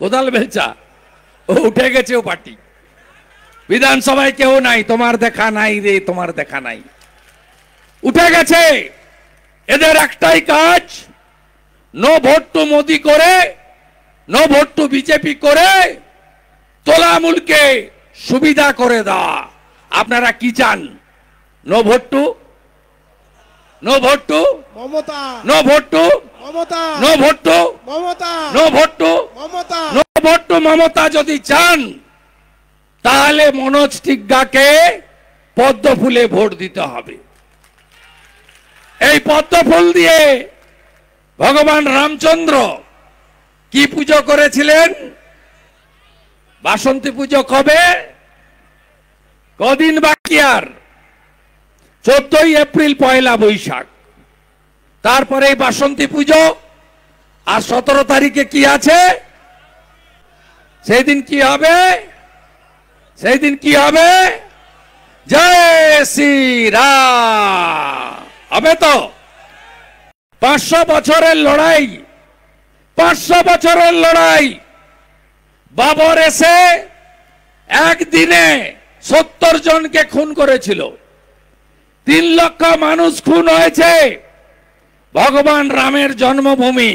কোদাল বেলচা, ও উঠে গেছে ও পার্টি। বিধানসভায় কেউ নাই, তোমার দেখা নাই রে, তোমার দেখা নাই, উঠে গেছে। এদের একটাই কাজ, নো ভোট টু মোদি করে, নো ভোট টু বিজেপি করে তোলামূলকে সুবিধা করে দেওয়া। আপনারা কি চান? No vote to, no vote to Mamata, no vote to Mamata, no vote to Mamata, no vote to Mamata. No vote to Mamata যদি চান, তাহলে মনোজ টিগ্গাকে পদ্ম ফুলে ভোট দিতে হবে। এই পদ্ম ফুল দিয়ে ভগবান রামচন্দ্র কি পুজো করেছিলেন? বাসন্তী পুজো কবে? কদিন বাকি আর? 14ই এপ্রিল, পয়লা বৈশাখ, তারপরে বাসন্তী পুজো। আর 17 তারিখে কি আছে? সেই দিন কি হবে? সেই দিন কি হবে? জয় শ্রীরাম হবে তো। 500 বছরের লড়াই, 500 বছরের লড়াই। বাবর এসে একদিনে 70 জনকে খুন করেছিল, 3 লক্ষ মানুষ খুন হয়েছে। ভগবান রামের জন্মভূমি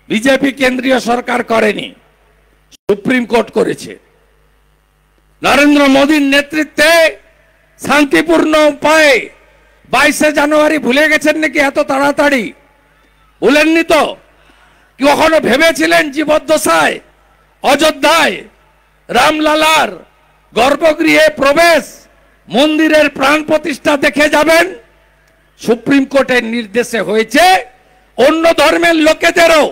বিজেপি কেন্দ্রীয় সরকার করেনি, সুপ্রিম কোর্ট করেছে। নরেন্দ্র মোদীর নেতৃত্বে শান্তিপূর্ণ উপায়ে 22শে জানুয়ারি ভুলে গেছেন নাকি এত তাড়াতাড়ি? ভুলেননি তো? কখনো ভেবেছিলেন জীবদ্দশায় অযোধ্যায় রামলালার গর্ভগৃহে প্রবেশ, মন্দিরের প্রাণ প্রতিষ্ঠা দেখে যাবেন? সুপ্রিম কোর্টের নির্দেশে হয়েছে অন্য ধর্মের লোকেদেরও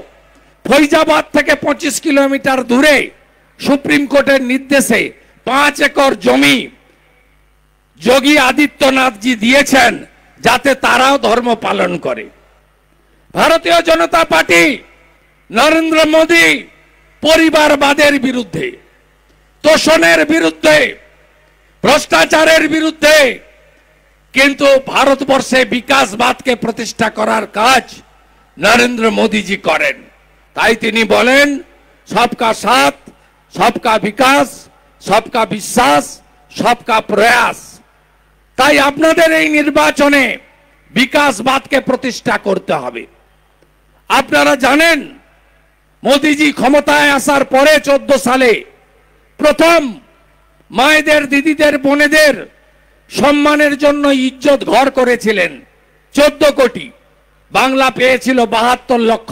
ফৈজাবাদ থেকে 25 কিলোমিটার দূরে সুপ্রিম কোর্টের নির্দেশে 5 একর জমি যোগী আদিত্যনাথজি দিয়েছেন, যাতে তারাও ধর্ম পালন করে। ভারতীয় জনতা পার্টি নরেন্দ্র মোদী পরিবারবাদের বিরুদ্ধে, তোষণের বিরুদ্ধে, ভ্রষ্টাচারের বিরুদ্ধে, কিন্তু ভারতবর্ষে বিকাশবাদকে প্রতিষ্ঠা করার কাজ নরেন্দ্র মোদীজি করেন। তাই তিনি বলেন সবকা সাথ, সবকা বিকাশ, সবকা বিশ্বাস, সবকা প্রয়াস। তাই আপনাদের এই নির্বাচনে বিকাশবাদকে প্রতিষ্ঠা করতে হবে। আপনারা জানেন মোদীজি ক্ষমতায় আসার পরে 14 সালে প্রথম মায়েদের, দিদিদের, বোনেদের সম্মানের জন্য ইজ্জত ঘর করেছিলেন। 14 কোটি, বাংলা পেয়েছিল 72 লক্ষ।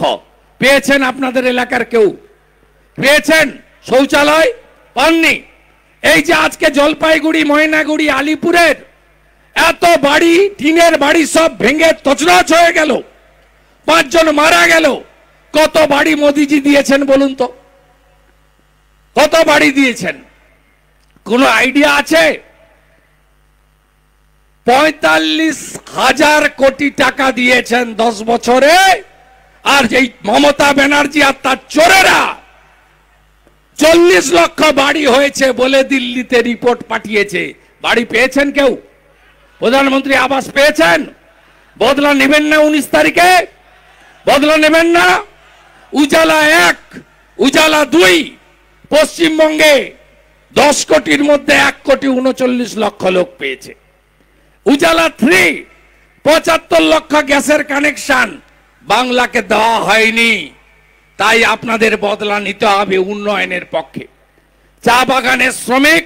পেয়েছেন আপনাদের এলাকার কেউ? পেয়েছেন? শৌচালয় পাননি। এই যে আজকে জলপাইগুড়ি, ময়নাগুড়ি, আলিপুরের এত বাড়ি, টিনের বাড়ি সব ভেঙে তছনছ হয়ে গেল, 5 জন মারা গেল। কত বাড়ি মোদিজি দিয়েছেন বলুন তো? কত বাড়ি দিয়েছেন? কোনো আইডিয়া আছে? 45,000 কোটি টাকা দিয়েছেন 10 বছরে। আর এই মমতা ব্যানার্জি আর তার চোরেরা 40 লক্ষ বাড়ি হয়েছে বলে দিল্লিতে রিপোর্ট পাঠিয়েছে। বাড়ি পেয়েছেন কেউ? প্রধানমন্ত্রী আবাস পেয়েছেন? বদলা নেবেন না 19 তারিখে? বদলা নেবেন না? উজালা 1, উজালা 2 পশ্চিমবঙ্গে 10 কোটির মধ্যে 1 কোটি 39 লক্ষ লোক পেয়েছে। উজালা 3 75 লক্ষ গ্যাসের কানেকশন বাংলাকে দেওয়া হয়নি। তাই আপনাদের বদলা নিতে হবে উন্নয়নের পক্ষে। চা বাগানের শ্রমিক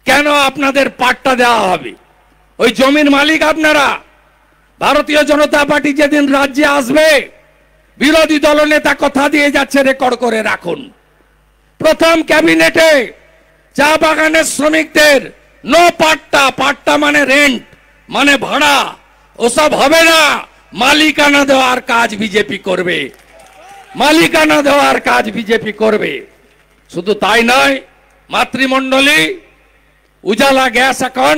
কেন আপনাদের পাট্টা দেওয়া হবে? ওই জমির মালিক আপনারা। ভারতীয় জনতা পার্টি যেদিন রাজ্যে আসবে, বিরোধী দলনেতা কথা দিয়ে যাচ্ছে, রেকর্ড করে রাখুন, প্রথম ক্যাবিনেটে চা বাগানের শ্রমিকদের নো পাট্টা, পাট্টা মানে রেন্ট, মানে ভাড়া, ওসব হবে না। মালিকানা দেওয়ার কাজ বিজেপি করবে, মালিকানা দেওয়ার কাজ বিজেপি করবে। শুধু তাই নয়, মাতৃমণ্ডলী উজালা গ্যাস এখন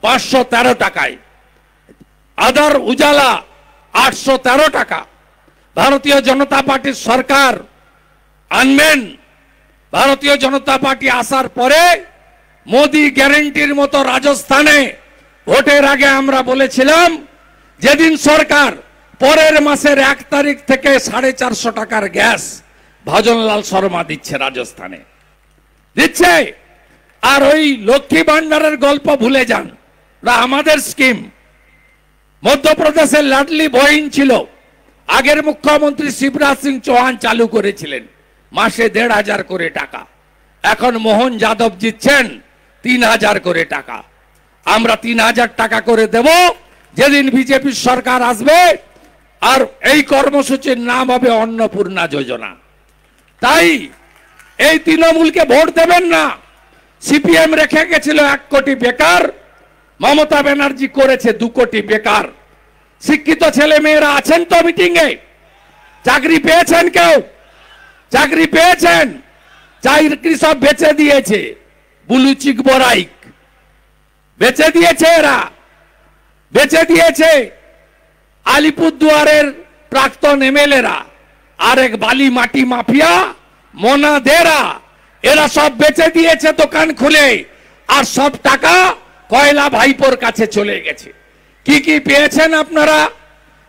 513 টাকায়, আদার উজালা 813 টাকা। ভারতীয় জনতা পার্টির সরকার আনবেন। ভারতীয় জনতা পার্টি আসার পরে মোদি গ্যারেন্টির মতো রাজস্থানে ভোটের আগে আমরা বলেছিলাম, যেদিন সরকার পরের মাসের 1 তারিখ থেকে 450 টাকার গ্যাস ভজনলাল শর্মা দিচ্ছে রাজস্থানে দিচ্ছে। আর ওই লক্ষ্মী ভান্ডারের গল্প ভুলে যান, আমাদের স্কিম। মধ্যপ্রদেশের লাডলি বহিন ছিল, আগের মুখ্যমন্ত্রী শিবরাজ সিং চৌহান চালু করেছিলেন, মাসে ১,৫০০ করে টাকা। এখন মোহন যাদব জিতছেন ৩,০০০ করে টাকা। আমরা ৩,০০০ টাকা করে দেব যেদিন বিজেপির সরকার আসবে। আর এই কর্মসূচির নাম হবে অন্নপূর্ণা যোজনা। তাই এই তৃণমূলকে ভোট দেবেন না। সিপিএম রেখে গেছিল ১ কোটি বেকার, মমতা ব্যানার্জি করেছে ২ কোটি বেকার। শিক্ষিত ছেলে মেয়েরা আছেন তো মিটিংয়ে? চাকরি পেয়েছেন কেউ? চাকরি পেয়েছেন? চাকরি সব বেচে দিয়েছে, বুলু চিক বরাইক বেচে দিয়েছে, এরা বেচে দিয়েছে। আলিপুরদুয়ারের প্রাক্তন এমএলএরা, আরেক বালি মাটি মাফিয়া মোনা দেরা, এরা সব বেচে দিয়েছে দোকান খুলে। আর সব টাকা কয়লা ভাইপোর কাছে চলে গেছে। কি কি পেয়েছেন আপনারা?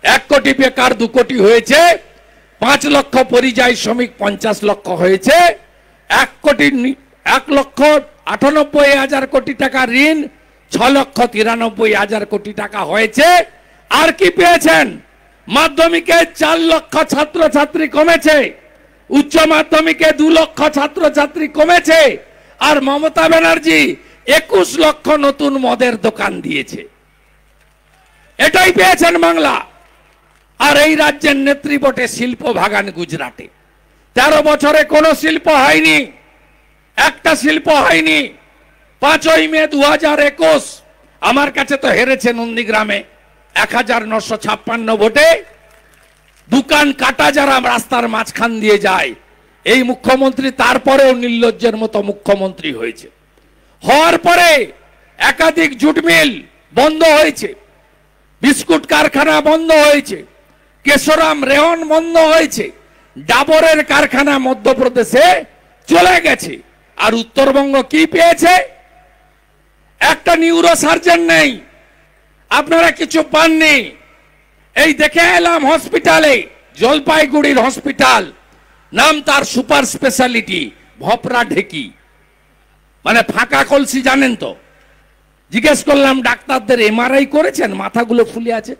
১ কোটি বেকার ২ কোটি হয়েছে, ৫ লক্ষ পরিযায়ী শ্রমিক ৫০ লক্ষ হয়েছে, ১,৯৮,০০০ কোটি টাকা ঋণ, ৬,৯৩,০০০ কোটি টাকা হয়েছে। আর কি পেয়েছেন? মাধ্যমিকে ৪ লক্ষ ছাত্রছাত্রী কমেছে, উচ্চ মাধ্যমিকে ২ লক্ষ ছাত্রছাত্রী কমেছে। আর মমতা ব্যানার্জি ২১ লক্ষ নতুন মদের দোকান দিয়েছে। এটাই পেয়েছেন বাংলা। আর এই রাজ্যের নেত্রী বটে শিল্প ভাগান গুজরাটে। ১৩ বছরে কোনো শিল্প হয়নি, একটা শিল্প হয়নি। ৫ই মে ২০২১ আমার কাছে তো হেরেছে নন্দীগ্রামে ১,৯৫৬ ভোটে। দোকান কাটা যারা রাস্তার মাঝখান দিয়ে যায়, এই মুখ্যমন্ত্রী তারপরেও নির্লজ্জের মতো মুখ্যমন্ত্রী হয়েছে। হওয়ার পরে একাধিক জুট মিল বন্ধ হয়েছে, বিস্কুট কারখানা বন্ধ হয়েছে, কেশরাম রেহন বন্ধ হয়েছে, ডাবরের কারখানা মধ্যপ্রদেশে চলে গেছে। আর উত্তরবঙ্গ কি পেয়েছে? একটা নিউরো সার্জন নেই। আপনারা কিছু পাননি। এই দেখে এলাম হসপিটালে, জলপাইগুড়ির হসপিটাল, নাম তার সুপার স্পেশালিটি ভপরা ঢেকি, মানে ফাঁকা কলসি, জানেন তো? জিজ্ঞেস করলাম ডাক্তারদের এমআরআই করেছেন? মাথাগুলো ফুলে আছে।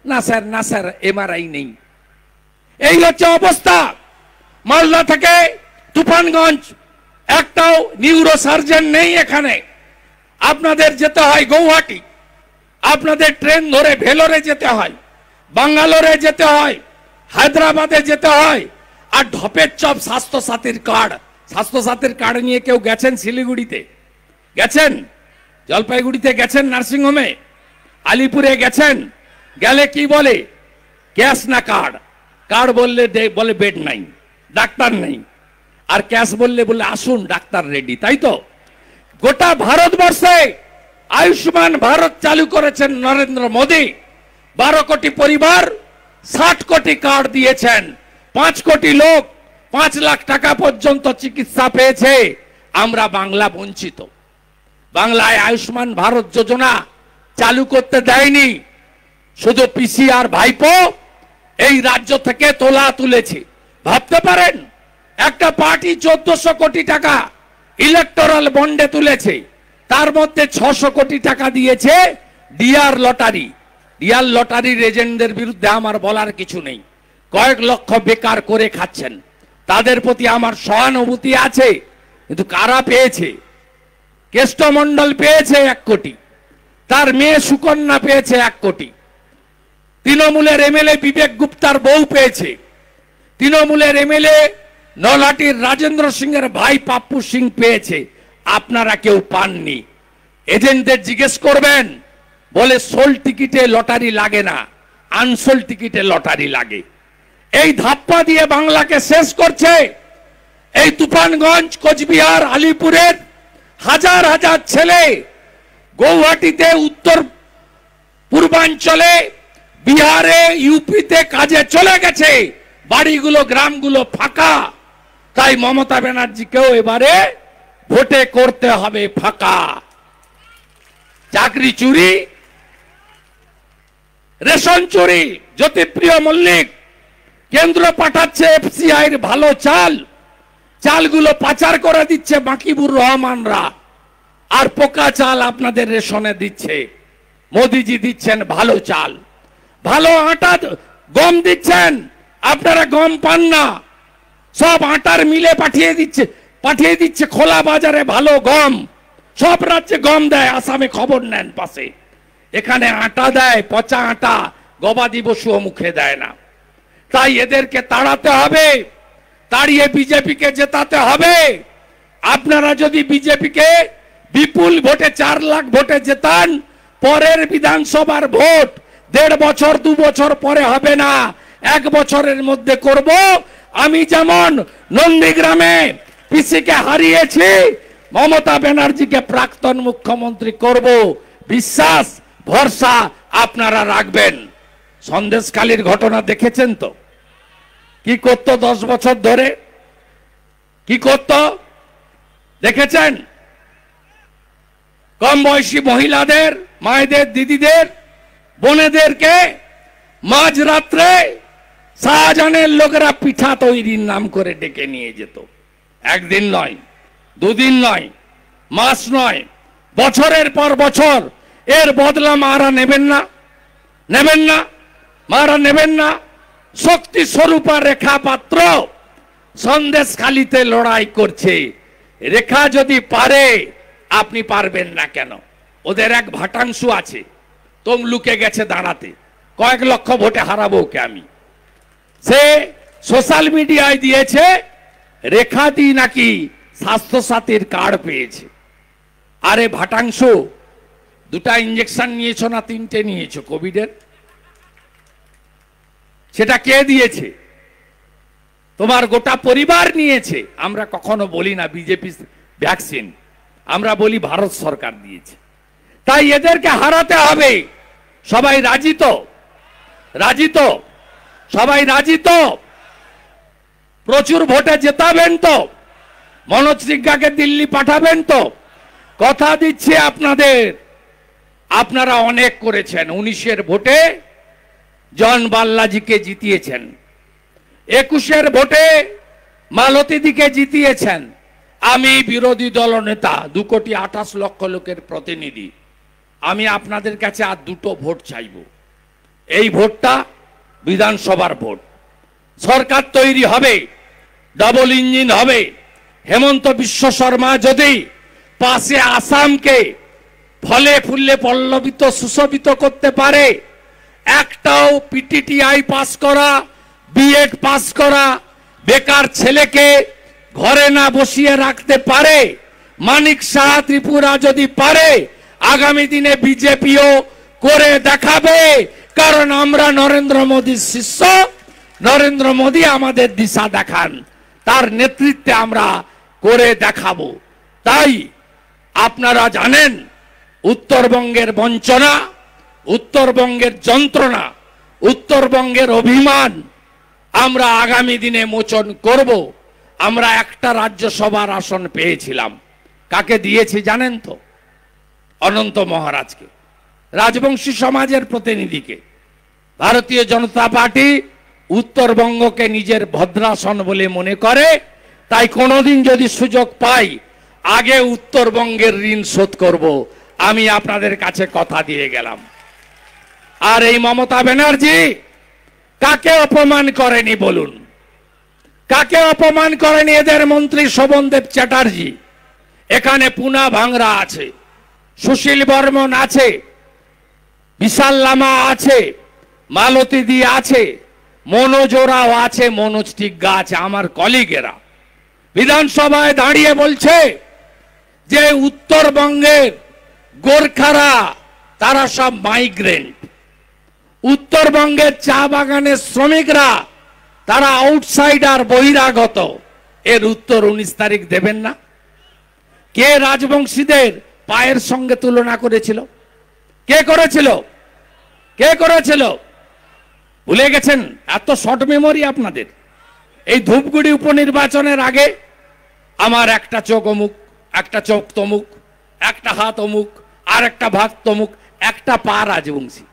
না স্যার, না স্যার, এমআরআই নেই। এই হচ্ছে অবস্থা। মালদা থেকে তুফানগঞ্জ একটাও নিউরো সার্জন নেই এখানে। আপনাদের যেতে হয় গৌহাটি, আপনাদের ট্রেন ধরে ভেলোরে যেতে হয়, বাঙ্গালোরে যেতে হয়, হায়দ্রাবাদে যেতে হয়। আর ঢপের চপ স্বাস্থ্যসাথীর কার্ড, স্বাস্থ্যসাথীর কার্ড নিয়ে কেউ গেছেন? শিলিগুড়িতে গেছেন, জলপাইগুড়িতে গেছেন, নার্সিংহোমে, আলিপুরে গেছেন? গেলে কি বলে? ক্যাশ না কার্ড? কার্ড বললে বলে বেড নাই, ডাক্তার নেই। আর ক্যাশ বললে বলে আসুন, ডাক্তার রেডি। তাই তো গোটা ভারতবর্ষে আয়ুষ্মান ভারত চালু করেছেন নরেন্দ্র মোদী। 12 কোটি পরিবার 60 কোটি কার্ড দিয়েছেন। 5 কোটি লোক 5 লাখ টাকা পর্যন্ত চিকিৎসা পেয়েছে। আমরা বাংলা বঞ্চিত। বাংলায় আয়ুষ্মান ভারত যোজনা চালু করতে দেয়নি, শুধু পিসি আর ভাইপো এই রাজ্য থেকে তোলা তুলেছে। ভাবতে পারেন, একটা পার্টি 1400 কোটি টাকা ইলেকটোরাল বন্ডে তুলেছে, তার মধ্যে 600 কোটি টাকা দিয়েছে ডিআর লটারি। ডিআর লটারির এজেন্টদের বিরুদ্ধে আমার বলার কিছু নেই। কয়েক লক্ষ বেকার করে খাচ্ছেন, তাদের প্রতি আমার সহানুভূতি আছে। কিন্তু কারা পেয়েছে? কেষ্টমণ্ডল পেয়েছে 1 কোটি, তার মেয়ে সুকন্যা পেয়েছে 1 কোটি, তৃণমূলের এমএলএ বিবেক গুপ্তার বউ পেয়েছে, তৃণমূলের এমএলএ নলহাটির রাজেন্দ্র সিংয়ের ভাই পাপ্পু সিং পেয়েছে। আপনারা কেউ পাননি। এজেন্টদের জিজ্ঞেস করবেন, বলে সোল টিকিটে লটারি লাগে না, আনসোল টিকিটে লটারি লাগে। এই ধাপ্পা দিয়ে বাংলাকে শেষ করছে। এই তুফানগঞ্জ, কোচবিহার, আলিপুরের হাজার হাজার ছেলে গৌহাটিতে, উত্তর পূর্বাঞ্চলে, বিহারে, ইউপিতে কাজে চলে গেছে। বাড়িগুলো, গ্রামগুলো ফাঁকা। তাই মমতা ব্যানার্জিকেও এবারে ভোটে করতে হবে ফাঁকা। চাকরি চুরি, রেশন চুরি, জ্যোতিপ্রিয় মল্লিক কেন্দ্র পাঠাচ্ছে এফসিআই এর ভালো চাল, চালগুলো পাচার করে দিচ্ছে বাকিবুর রহমানরা, আর পোকা চাল আপনাদের রেশনে দিচ্ছে। মোদিজি দিচ্ছেন ভালো চাল, ভালো আটা, গম দিচ্ছেন, আপনারা গম পান না। সব আটার মিলে পাঠিয়ে দিচ্ছে খোলা বাজারে ভালো গম। সব রাজ্যে গম দেয়, আসামে খবর নেন পাশে। এখানে আটা দেয়, পচা আটা, গবাদি পশুও মুখে দেয় না। তাই এদেরকে তাড়াতে হবে, তাড়িয়ে বিজেপিকে জেতাতে হবে। আপনারা যদি বিজেপিকে বিপুল ভোটে 4 লাখ ভোটে জেতান, পরের বিধানসভার ভোট 1.5 বছর 2 বছর পরে হবে না, 1 বছরের মধ্যে করব। আমি যেমন নন্দীগ্রামে পিসিকে হারিয়েছি, মমতা ব্যানার্জিকে প্রাক্তন মুখ্যমন্ত্রী করব। বিশ্বাস ভরসা আপনারা রাখবেন। সন্দেশখালীর ঘটনা দেখেছেন তো, কি করত 10 বছর ধরে, কি করত দেখেছেন? কম বয়সী মহিলাদের, মায়েদের, দিদিদের, বোনেদেরকে মাঝরাত্রে শাহজাহানের লোকেরা পিঠা তৈরির নাম করে ডেকে নিয়ে যেত। একদিন নয়, 2 দিন নয়, মাস নয়, বছরের পর বছর। এর বদলা মারা নেবেন না, নেবেন না, মারা নেবেন না। শক্তি স্বরূপা রেখা পাত্র সন্দেশখালীতে লড়াই করছে। রেখা যদি পারে, আপনি পারবেন না কেন? ওদের এক ভাটাংশ আছে, তমলুকে গেছে দাঁড়াতে, কয়েক লক্ষ ভোটে হারাবো ওকে আমি। সে সোশ্যাল মিডিয়ায় দিয়েছে রেখা দি নাকি স্বাস্থ্যসাথীর কার্ড পেয়েছে। আরে ভাটাংশ, 2টা ইঞ্জেকশন নিয়েছো না 3টে নিয়েছো কোভিডের? সেটা কে দিয়েছে? তোমার গোটা পরিবার নিয়েছে। আমরা কখনো বলি না বিজেপি ভ্যাকসিন, আমরা বলি ভারত সরকার দিয়েছে। তাই এদেরকে হারাতে হবে। সবাই রাজি তো? রাজি তো? সবাই রাজি তো? প্রচুর ভোটে জেতাবেন তো? মনোজ সিংহাকে দিল্লি পাঠাবেন তো? কথা দিচ্ছি আপনাদের, আপনারা অনেক করেছেন। 19-এর ভোটে জন বাল্লাজিকে জিতিয়েছেন, 21-এর ভোটে মালতীদিকে জিতিয়েছেন। আমি বিরোধী দলনেতা, 2,28,00,000 লোকের প্রতিনিধি। আমি আপনাদের কাছে আর 2টো ভোট চাইব। এই ভোটটা বিধানসভার ভোট। সরকার তৈরি হবে, ডাবল ইঞ্জিন হবে। হেমন্ত বিশ্ব শর্মা যদি পাশে আসামকে ফলে ফুলে পল্লবিত সুশোভিত করতে পারে, একটাও পিটিটিআই পাস করা, বিএড পাস করা বেকার ছেলেকে ঘরে না বসিয়ে রাখতে পারে, মানিক শাহ ত্রিপুরা যদি পারে, আগামী দিনে বিজেপিও করে দেখাবে। কারণ আমরা নরেন্দ্র মোদীর শিষ্য, নরেন্দ্র মোদী আমাদের দিশা দেখান, তার নেতৃত্বে আমরা করে দেখাবো। তাই আপনারা জানেন উত্তরবঙ্গের বঞ্চনা, উত্তরবঙ্গের যন্ত্রণা, উত্তরবঙ্গের অভিমান আমরা আগামী দিনে মোচন করব। আমরা একটা রাজ্যসভার আসন পেয়েছিলাম। কাকে দিয়েছি জানেন তো? অনন্ত মহারাজকে, রাজবংশী সমাজের প্রতিনিধিকে। ভারতীয় জনতা পার্টি উত্তরবঙ্গকে নিজের ভদ্রাসন বলে মনে করে। তাই কোনোদিন যদি সুযোগ পাই, আগে উত্তরবঙ্গের ঋণ শোধ করব। আমি আপনাদের কাছে কথা দিয়ে গেলাম। আর এই মমতা ব্যানার্জি কাকে অপমান করেনি বলুন? কাকে অপমান করেনি? এদের মন্ত্রী শোভনদেব চ্যাটার্জি, এখানে পুনা ভাংরা আছে, সুশীল বর্মন আছে, বিশাল লামা আছে, মালতী দি আছে, মনোজ ওরাও আছে, মনোজ টিগ্গা আছে, আমার কলিগেরা বিধানসভায় দাঁড়িয়ে বলছে যে উত্তরবঙ্গের গোর্খারা তারা সব মাইগ্রেন্ট, উত্তরবঙ্গের চা বাগানের শ্রমিকরা তারা আউটসাইডার, বহিরাগত। এর উত্তর 19 তারিখ দেবেন না? কে রাজবংশীদের পায়ের সঙ্গে তুলনা করেছিল? কে করেছিল? কে করেছিল? ভুলে গেছেন? এত শর্ট মেমোরি আপনাদের। এই ধূপগুড়ি উপনির্বাচনের আগে আমার একটা চোখ অমুক, একটা চোখ তমুক, একটা হাত অমুক, আর একটা ভাত তমুক, একটা পা রাজবংশী।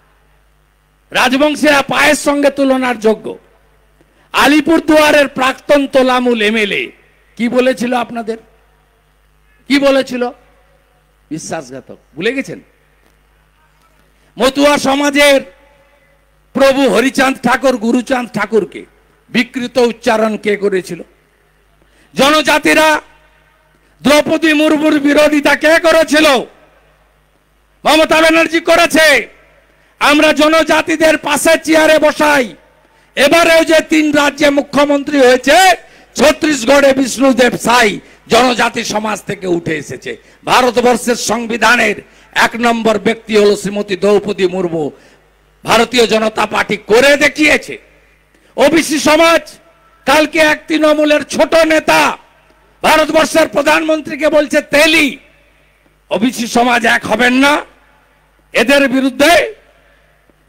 রাজবংশীরা পায়ের সঙ্গে তুলনার যোগ্য। আলিপুরদুয়ারের প্রাক্তন তোলামূল এমএলএ কি বলেছিল আপনাদের? কি বলেছিল? বিশ্বাসঘাতক। ভুলে গেছেন? মতুয়া সমাজের প্রভু হরিচাঁদ ঠাকুর, গুরুচাঁদ ঠাকুরকে বিকৃত উচ্চারণ কে করেছিল? জনজাতিরা দ্রৌপদী মুর্মুর বিরোধিতা কে করেছিল? মমতা ব্যানার্জি করেছে। আমরা জনজাতিদের পাশে চেয়ারে বসাই। এবারেও যে 3 রাজ্যে মুখ্যমন্ত্রী হয়েছে, ছত্তিশগড়ে বিষ্ণুদেব সাই জনজাতি সমাজ থেকে উঠে এসেছে। ভারতবর্ষের সংবিধানের 1 নম্বর ব্যক্তি হলো শ্রীমতী দ্রৌপদী মুর্মু। ভারতীয় জনতা পার্টি করে দেখিয়েছে। ওবিসি সমাজ, কালকে এক তৃণমূলের ছোট নেতা ভারতবর্ষের প্রধানমন্ত্রীকে বলছে তেলি। ওবিসি সমাজ এক হবেন না এদের বিরুদ্ধে?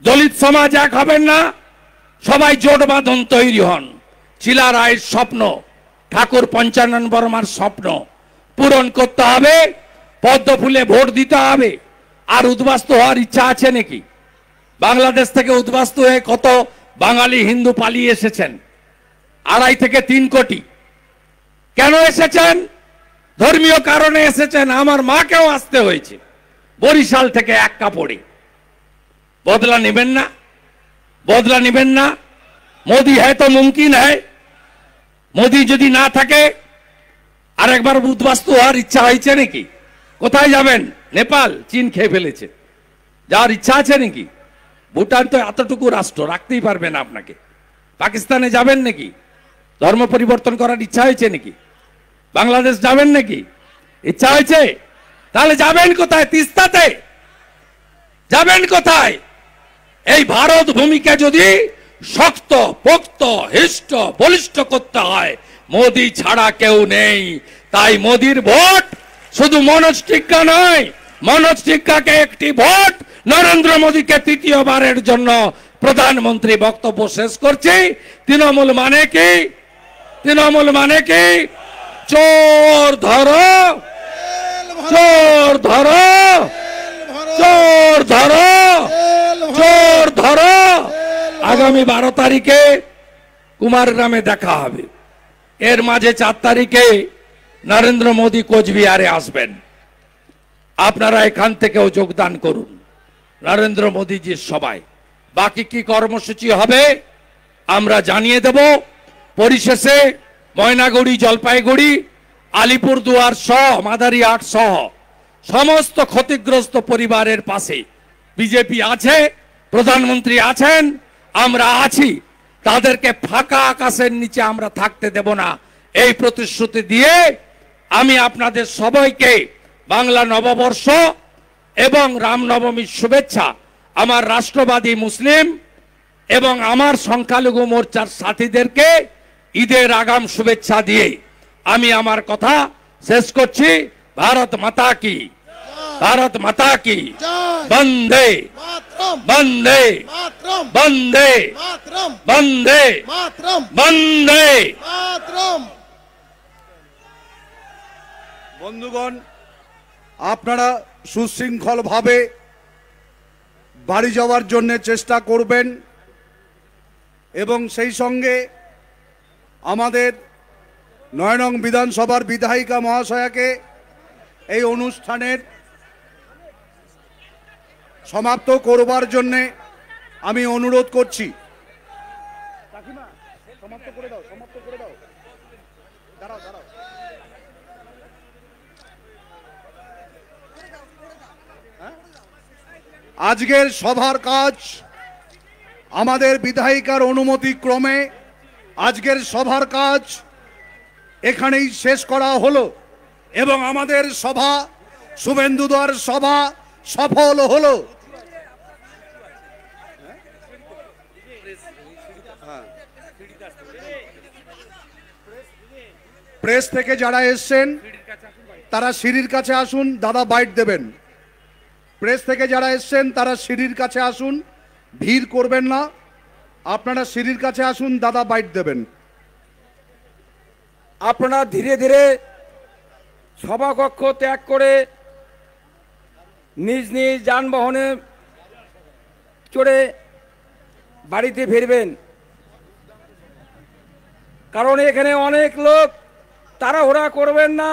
দলিত সমাজ এক হবেন না? সবাই জোট বাঁধন তৈরি হন। চিলা রায়ের স্বপ্ন, ঠাকুর পঞ্চানন বর্মার স্বপ্ন পূরণ করতে হবে। পদ্ম ফুলে ভোট দিতে হবে। আর উদ্বাস্তু হওয়ার ইচ্ছা আছে নাকি? বাংলাদেশ থেকে উদ্বাস্তু হয়ে কত বাঙালি হিন্দু পালিয়ে এসেছেন? 2.5 থেকে 3 কোটি। কেন এসেছেন? ধর্মীয় কারণে এসেছেন। আমার মাকেও আসতে হয়েছে বরিশাল থেকে এক কাপড়ে। বদলা নেবেন না? বদলা নেবেন না? মোদি হ্যায় তো মুমকিন হ্যায়। মোদি যদি না থাকে আরেকবার উদ্বাস্তু হওয়ার ইচ্ছা হয়েছে নাকি? কোথায় যাবেন? নেপাল, চীন খেয়ে ফেলেছে। যাওয়ার ইচ্ছা আছে নাকি? ভুটান তো এতটুকু রাষ্ট্র, রাখতেই পারবে না আপনাকে। পাকিস্তানে যাবেন নাকি? ধর্ম পরিবর্তন করার ইচ্ছা হয়েছে নাকি? বাংলাদেশ যাবেন নাকি? ইচ্ছা হয়েছে? তাহলে যাবেন কোথায়? তিস্তাতে যাবেন কোথায়? এই ভারত ভূমিকে যদি শক্ত, পোক্ত, হিষ্ট, বলিষ্ঠ করতে হয়, মোদি ছাড়া কেউ নেই। তাই মোদির ভোট শুধু মনস্টিকা নয়, মনস্টিকাকে একটি ভোট। নরেন্দ্র মোদীকে 3য়বারের জন্য প্রধানমন্ত্রী। বক্তব্য শেষ করছি। তৃণমূল মানে কি? তৃণমূল মানে কি? চোর ধরো, চোর ধরো, চোর ধরো, চোর ধরো। আগামী 12 তারিখে কুমারগ্রামে দেখা হবে। এর মাঝে 4 তারিখে নরেন্দ্র মোদী কোচবিহারে আসবেন। আপনারা এখান থেকেও যোগদান করুন নরেন্দ্র মোদীজির সভায়। বাকি কি কর্মসূচি হবে আমরা জানিয়ে দেব। পরিশেষে ময়নাগুড়ি, জলপাইগুড়ি, আলিপুরদুয়ার সহ মাদারিহাট সহ সমস্ত ক্ষতিগ্রস্ত পরিবারের পাশে বিজেপি আছে, প্রধানমন্ত্রী আছেন, আমরা আছি। তাদেরকে ফাঁকা আকাশের নিচে আমরা থাকতে দেব না। এই প্রতিশ্রুতি দিয়ে আমি আপনাদের সবাইকে বাংলা নববর্ষ এবং রামনবমীর শুভেচ্ছা। আমার রাষ্ট্রবাদী মুসলিম এবং আমার সংখ্যালঘু মোর্চার সাথীদেরকে ঈদের আগাম শুভেচ্ছা দিয়ে আমি আমার কথা শেষ করছি। ভারত মাতা কি, ভারত মাতা কি। বন্দে বন্দে বন্দে বন্দে বন্দে। বন্ধুগণ, আপনারা সুশৃঙ্খলভাবে বাড়ি যাওয়ার জন্য চেষ্টা করবেন এবং সেই সঙ্গে আমাদের 9 নং বিধানসভার বিধায়িকা মহাশয়াকে এই অনুষ্ঠানের সমাপ্ত করবার জন্য আমি অনুরোধ করছি। আজকের সভার কাজ আমাদের বিধায়িকার অনুমতি ক্রমে আজকের সভার কাজ এখানেই শেষ করা হলো এবং আমাদের সভা, শুভেন্দুদার সভা সফল হলো। প্রেস থেকে যারা এসছেন তারা সিঁড়ির কাছে আসুন, দাদা বাইট দেবেন। প্রেস থেকে যারা এসছেন তারা সিঁড়ির কাছে আসুন, ভিড় করবেন না। আপনারা সিঁড়ির কাছে আসুন, দাদা বাইট দেবেন। আপনারা ধীরে ধীরে সভাকক্ষ ত্যাগ করে নিজ নিজ যানবাহনে চড়ে বাড়িতে ফিরবেন। কারণ এখানে অনেক লোক তাড়াহুড়া করবেন না,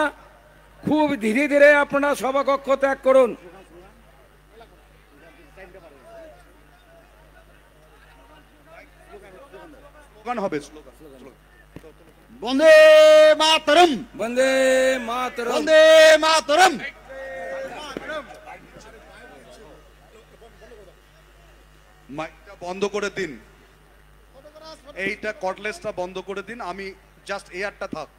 খুব ধীরে ধীরে আপনারা সভাকক্ষ ত্যাগ করুন। স্লোগান হবে, স্লোগান। বন্দে মাতরম, বন্দে মাতরম। বন্দে মাতরম। মাইকটা বন্ধ করে দিন, এইটা কর্ডলেসটা বন্ধ করে দিন, আমি জাস্ট এয়ারটা থাক।